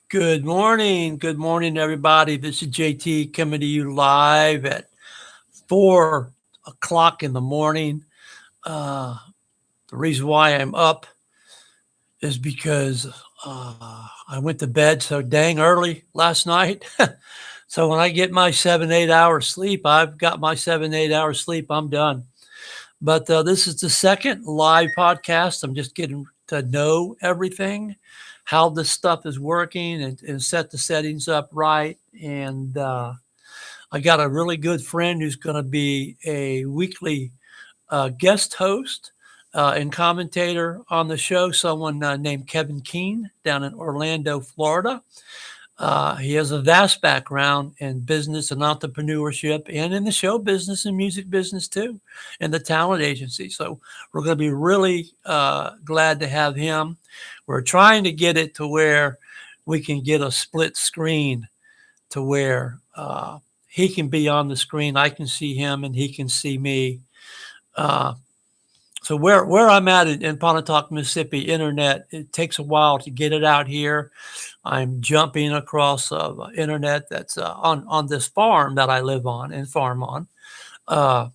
Good morning. Good morning, everybody. This is JT coming to you live at 4 o'clock in the morning. Uh, the reason why I'm up is because I went to bed so dang early last night. So when I get my 7, 8 hours sleep, I've got my 7, 8 hours sleep. I'm done. But this is the second live podcast. I'm just getting to know everything, how this stuff is working, and set the settings up right. And I got a really good friend who's going to be a weekly guest host and commentator on the show, someone named Kevin Keene down in Orlando, Florida. He has a vast background in business and entrepreneurship and in the show business and music business too, and the talent agency. So we're going to be really glad to have him. We're trying to get it to where we can get a split screen to where he can be on the screen. I can see him and he can see me. Uh, so where I'm at in Pontotoc, Mississippi, internet, it takes a while to get it out here. I'm jumping across internet that's on this farm that I live on and farm on, uh,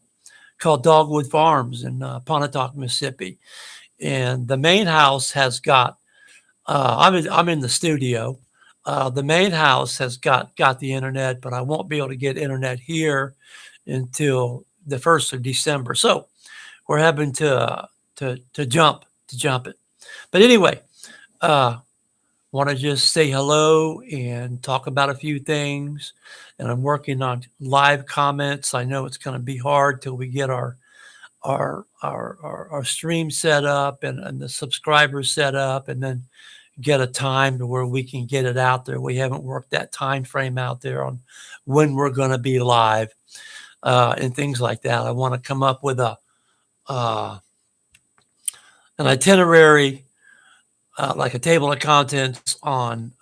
called Dogwood Farms in Pontotoc, Mississippi. And the main house has got. I'm in the studio. The main house has got the internet, but I won't be able to get internet here until the 1st of December. So we're having to jump it. But anyway, uh, want to just say hello and talk about a few things. And I'm working on live comments. I know it's going to be hard till we get our stream set up and the subscribers set up, and then get a time to where we can get it out there. We haven't worked that time frame out there on when we're going to be live and things like that. I want to come up with uh, an itinerary, like a table of contents on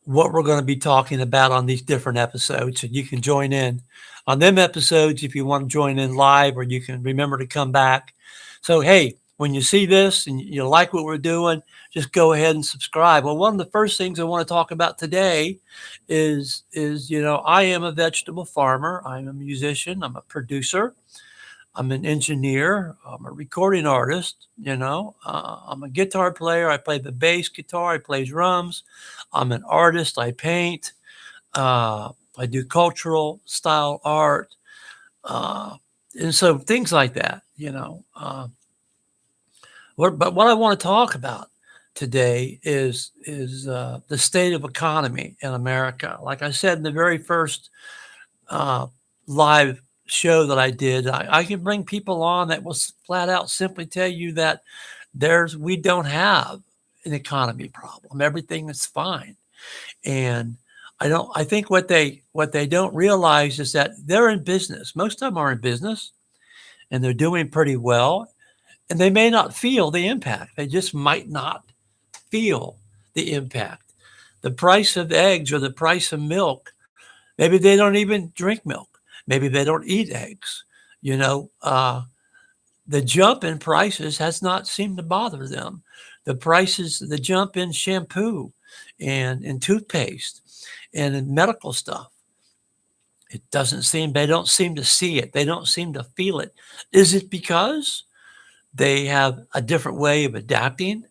what we're going to be talking about on these different episodes. And you can join in on them episodes if you want to join in live, or you can remember to come back. So, hey, when you see this and you like what we're doing, just go ahead and subscribe. Well, one of the first things I want to talk about today is I am a vegetable farmer. I'm a musician. I'm a producer. I'm an engineer. I'm a recording artist. I'm a guitar player. I play the bass guitar. I play drums. I'm an artist. I paint. I do cultural style art. And so things like that. But what I want to talk about today is the state of economy in America. Like I said in the very first live show that I did, I can bring people on that will flat out simply tell you that we don't have an economy problem. Everything is fine. And I think what they don't realize is that they're in business. Most of them are in business and they're doing pretty well. And they may not feel the impact. They just might not feel the impact. The price of eggs or the price of milk, maybe they don't even drink milk. Maybe they don't eat eggs. The jump in prices has not seemed to bother them. The jump in shampoo and in toothpaste and in medical stuff, they don't seem to see it. They don't seem to feel it. Is it because they have a different way of adapting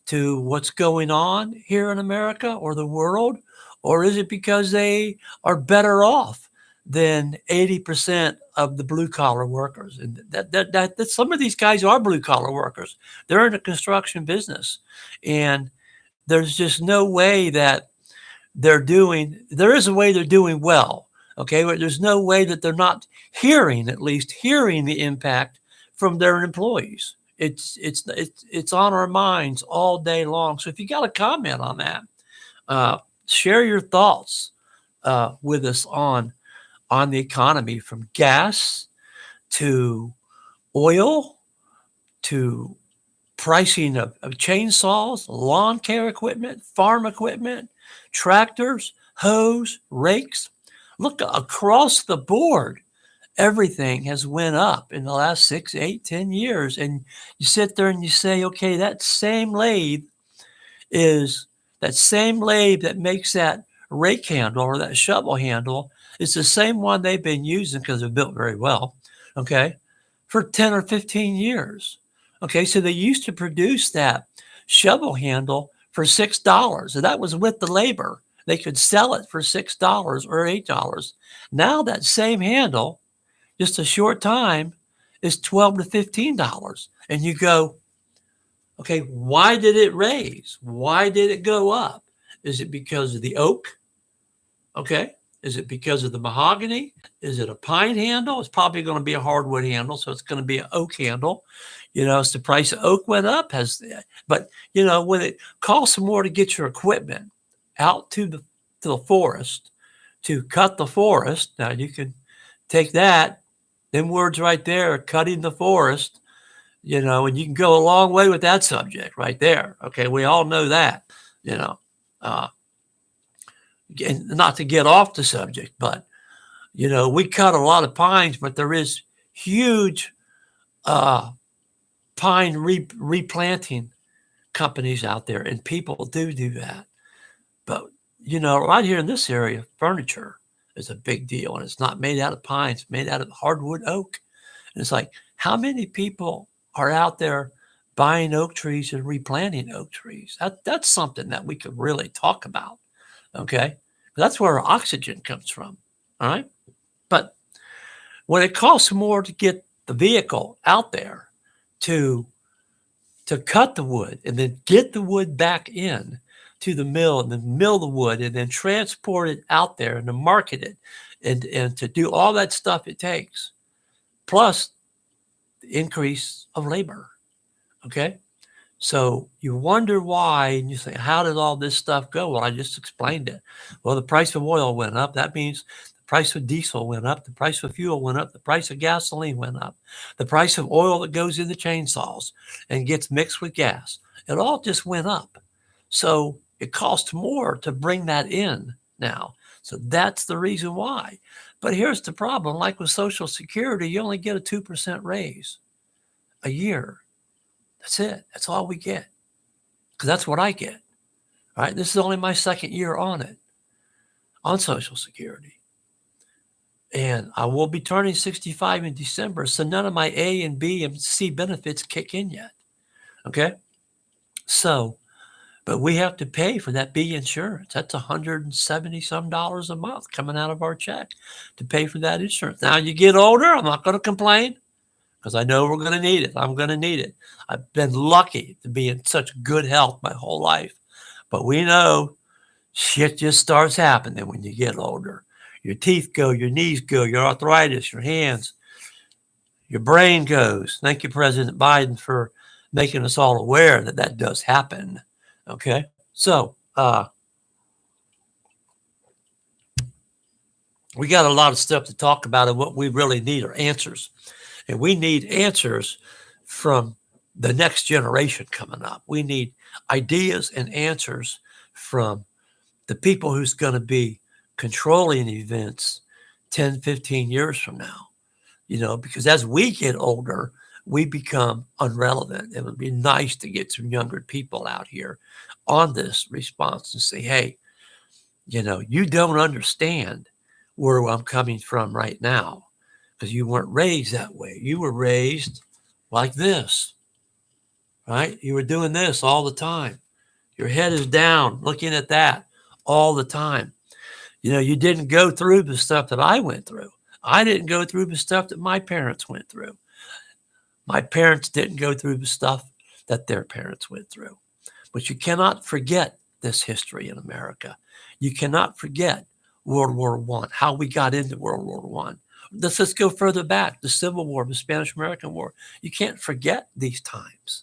to what's going on here in America or the world? Or is it because they are better off than 80% of the blue collar workers? And that some of these guys are blue collar workers. They're in the construction business. And there's just no way that there is a way they're doing well. Okay. But there's no way that they're not at least hearing the impact from their employees. It's on our minds all day long. So if you got a comment on that, share your thoughts with us on the economy, from gas to oil to pricing of chainsaws, lawn care equipment, farm equipment, tractors, hoes, rakes. Look across the board. Everything has went up in the last 6, 8, 10 years. And you sit there and you say, okay, that same lathe that same lathe that makes that rake handle or that shovel handle is the same one they've been using because they're built very well, okay, for 10 or 15 years. Okay, so they used to produce that shovel handle for $6, and that was with the labor. They could sell it for $6 or $8. Now that same handle, just a short time, is $12 to $15. And you go, okay, why did it raise? Why did it go up? Is it because of the oak? Okay. Is it because of the mahogany? Is it a pine handle? It's probably going to be a hardwood handle, so it's going to be an oak handle. As the price of oak went up, but when it costs more to get your equipment out to the forest to cut the forest, now you can take that, them words right there, cutting the forest, and you can go a long way with that subject right there. Okay, we all know that, and not to get off the subject, but we cut a lot of pines, but there is huge pine replanting companies out there, and people do that. But right here in this area, furniture is a big deal, and it's not made out of pines, it's made out of hardwood oak. And it's like, how many people are out there buying oak trees and replanting oak trees? That's something that we could really talk about. Okay, that's where our oxygen comes from. All right, but when it costs more to get the vehicle out there to cut the wood and then get the wood back in to the mill and then mill the wood and then transport it out there and to market it and to do all that stuff it takes, plus the increase of labor. Okay. So you wonder why, and you say, how did all this stuff go? Well, I just explained it. Well, the price of oil went up. That means the price of diesel went up. The price of fuel went up. The price of gasoline went up. The price of oil that goes in the chainsaws and gets mixed with gas, it all just went up. So it costs more to bring that in now. So that's the reason why. But here's the problem. Like with Social Security, you only get a 2% raise a year. That's it. That's all we get. Because that's what I get. All right. This is only my second year on it, on Social Security. And I will be turning 65 in December. So none of my A and B and C benefits kick in yet. Okay. So, but we have to pay for that B insurance. That's $170 some a month coming out of our check to pay for that insurance. Now you get older. I'm not going to complain, because I know we're going to need it. I'm going to need it. I've been lucky to be in such good health my whole life. But we know shit just starts happening when you get older. Your teeth go, your knees go, your arthritis, your hands, your brain goes. Thank you, President Biden, for making us all aware that that does happen. Okay? So, we got a lot of stuff to talk about, and what we really need are answers. And we need answers from the next generation coming up. We need ideas and answers from the people who's going to be controlling events 10, 15 years from now. Because as we get older, we become irrelevant. It would be nice to get some younger people out here on this response and say, hey, you don't understand where I'm coming from right now, because you weren't raised that way. You were raised like this, right? You were doing this all the time. Your head is down, looking at that all the time. You didn't go through the stuff that I went through. I didn't go through the stuff that my parents went through. My parents didn't go through the stuff that their parents went through. But you cannot forget this history in America. You cannot forget World War I, how we got into World War I. Let's go further back, the Civil War, the Spanish-American War. You can't forget these times.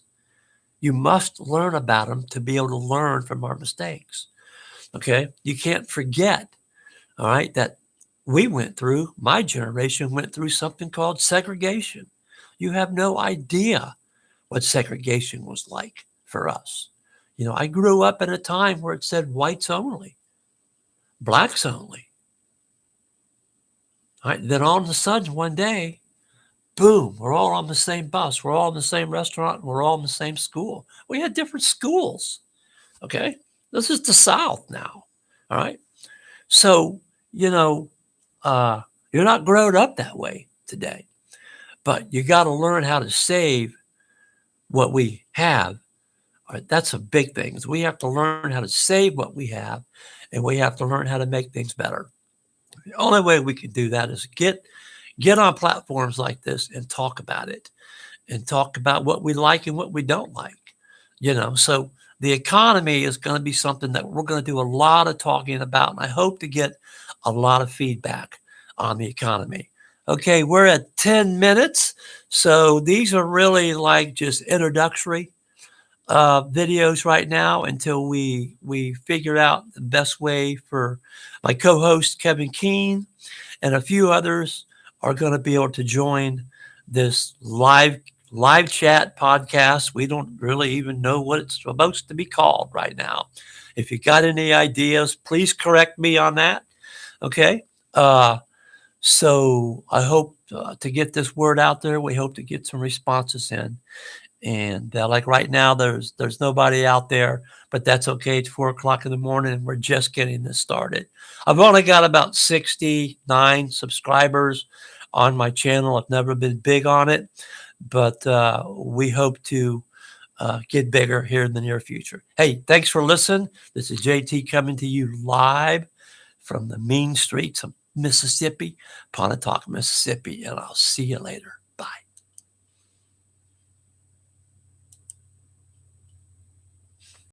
You must learn about them to be able to learn from our mistakes. Okay? You can't forget, all right, that we went through, my generation went through something called segregation. You have no idea what segregation was like for us. I grew up at a time where it said whites only, blacks only. All right, then all of a sudden one day, boom, we're all on the same bus. We're all in the same restaurant. We're all in the same school. We had different schools. Okay. This is the South now. All right. So, you know, you're not grown up that way today, but you got to learn how to save what we have. All right, that's a big thing. Is we have to learn how to save what we have, and we have to learn how to make things better. The only way we can do that is get on platforms like this and talk about it, and talk about what we like and what we don't like. So the economy is going to be something that we're going to do a lot of talking about, and I hope to get a lot of feedback on the economy. Okay, we're at 10 minutes, so these are really like just introductory videos right now until we figure out the best way for my co-host Kevin Keene and a few others are going to be able to join this live chat podcast. We don't really even know what it's supposed to be called right now. If you got any ideas, please correct me on that. Okay. So I hope to get this word out there. We hope to get some responses in. And like right now, there's nobody out there, but that's okay. It's 4 o'clock in the morning, and we're just getting this started. I've only got about 69 subscribers on my channel. I've never been big on it, but we hope to get bigger here in the near future. Hey, thanks for listening. This is JT coming to you live from the mean streets of Mississippi, Pontotoc, Mississippi, and I'll see you later.